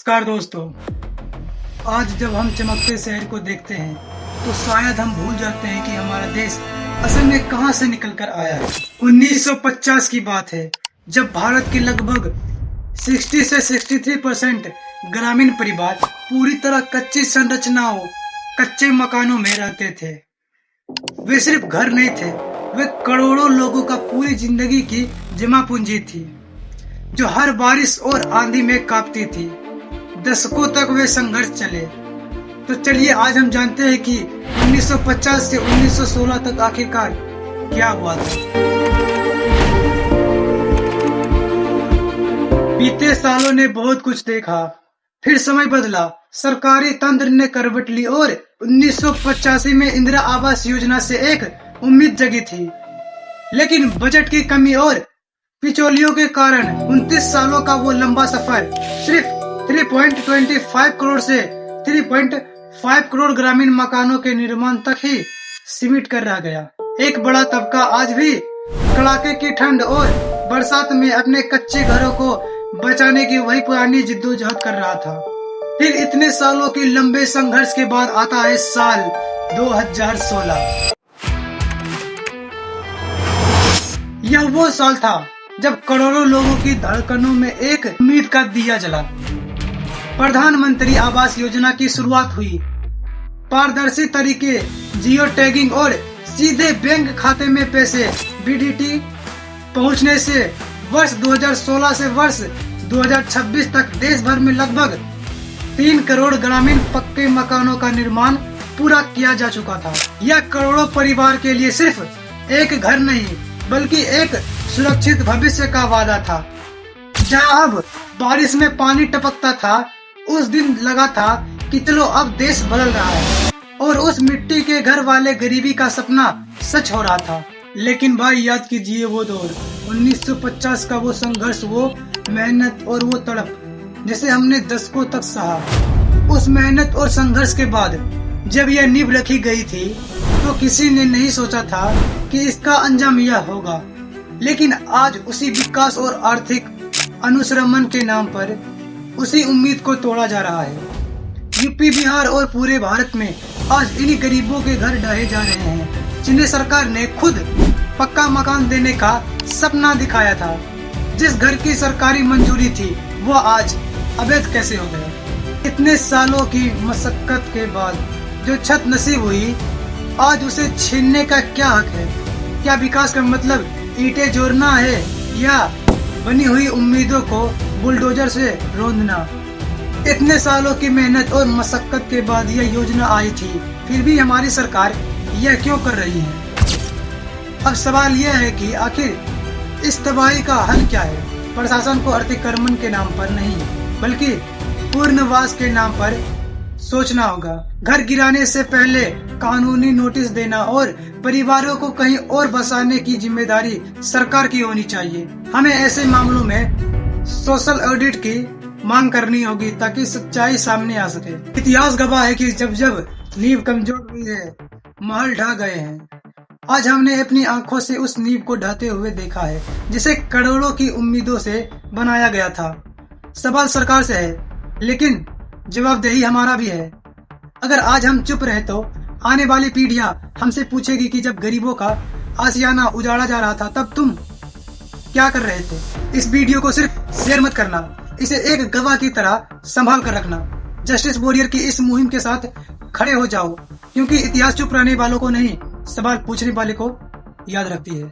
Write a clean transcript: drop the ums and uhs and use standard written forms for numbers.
नमस्कार दोस्तों, आज जब हम चमकते शहर को देखते हैं तो शायद हम भूल जाते हैं कि हमारा देश असल में कहां से निकल कर आया है। 1950 की बात है, जब भारत के लगभग 60 से 63% ग्रामीण परिवार पूरी तरह कच्ची संरचनाओं, कच्चे मकानों में रहते थे। वे सिर्फ घर नहीं थे, वे करोड़ों लोगों का पूरी जिंदगी की जमा पूंजी थी, जो हर बारिश और आंधी में कांपती थी। दशकों तक वे संघर्ष चले। तो चलिए आज हम जानते हैं कि 1950 से 1916 तक आखिरकार क्या हुआ था। बीते सालों ने बहुत कुछ देखा, फिर समय बदला, सरकारी तंत्र ने करवट ली और 1985 में इंदिरा आवास योजना से एक उम्मीद जगी थी। लेकिन बजट की कमी और बिचौलियों के कारण 29 सालों का वो लंबा सफर सिर्फ 3.25 करोड़ से 3.5 करोड़ ग्रामीण मकानों के निर्माण तक ही सीमित कर रह गया। एक बड़ा तबका आज भी कड़ाके की ठंड और बरसात में अपने कच्चे घरों को बचाने की वही पुरानी जिद्दोजहद कर रहा था। फिर इतने सालों के लंबे संघर्ष के बाद आता है साल 2016। यह वो साल था जब करोड़ों लोगों की धड़कनों में एक उम्मीद का दिया जला। प्रधानमंत्री आवास योजना की शुरुआत हुई। पारदर्शी तरीके, जियो टैगिंग और सीधे बैंक खाते में पैसे बीडीटी पहुंचने से वर्ष 2016 से वर्ष 2026 तक देश भर में लगभग 3 करोड़ ग्रामीण पक्के मकानों का निर्माण पूरा किया जा चुका था। यह करोड़ों परिवार के लिए सिर्फ एक घर नहीं, बल्कि एक सुरक्षित भविष्य का वादा था। जहां अब बारिश में पानी टपकता था, उस दिन लगा था कि चलो अब देश बदल रहा है और उस मिट्टी के घर वाले गरीबी का सपना सच हो रहा था। लेकिन भाई याद कीजिए वो दौर, 1950 का वो संघर्ष, वो मेहनत और वो तड़प जिसे हमने दशकों तक सहा। उस मेहनत और संघर्ष के बाद जब यह नींव रखी गई थी तो किसी ने नहीं सोचा था कि इसका अंजाम यह होगा। लेकिन आज उसी विकास और आर्थिक अनुश्रमण के नाम पर उसी उम्मीद को तोड़ा जा रहा है। यूपी, बिहार और पूरे भारत में आज इन्हीं गरीबों के घर ढाए जा रहे हैं, जिन्हें सरकार ने खुद पक्का मकान देने का सपना दिखाया था। जिस घर की सरकारी मंजूरी थी वो आज अवैध कैसे हो गया। इतने सालों की मशक्कत के बाद जो छत नसीब हुई, आज उसे छीनने का क्या हक है। क्या विकास का मतलब ईंटें जोड़ना है या बनी हुई उम्मीदों को बुलडोजर से रौंदना। इतने सालों की मेहनत और मशक्कत के बाद यह योजना आई थी, फिर भी हमारी सरकार यह क्यों कर रही है। अब सवाल यह है कि आखिर इस तबाही का हल क्या है। प्रशासन को अतिक्रमण के नाम पर नहीं, बल्कि पुनर्वास के नाम पर सोचना होगा। घर गिराने से पहले कानूनी नोटिस देना और परिवारों को कहीं और बसाने की जिम्मेदारी सरकार की होनी चाहिए। हमें ऐसे मामलों में सोशल ऑडिट की मांग करनी होगी ताकि सच्चाई सामने आ सके। इतिहास गवाह है कि जब जब नींव कमजोर हुई है, महल ढह गए हैं। आज हमने अपनी आंखों से उस नींव को ढहते हुए देखा है, जिसे करोड़ों की उम्मीदों से बनाया गया था। सवाल सरकार से है, लेकिन जवाबदेही हमारा भी है। अगर आज हम चुप रहे तो आने वाली पीढ़ियां हमसे पूछेगी कि जब गरीबों का आशियाना उजाड़ा जा रहा था तब तुम क्या कर रहे थे। इस वीडियो को सिर्फ शेयर मत करना, इसे एक गवाह की तरह संभाल कर रखना। जस्टिस वॉरियर की इस मुहिम के साथ खड़े हो जाओ, क्योंकि इतिहास चुप रहने वालों को नहीं, सवाल पूछने वाले को याद रखती है।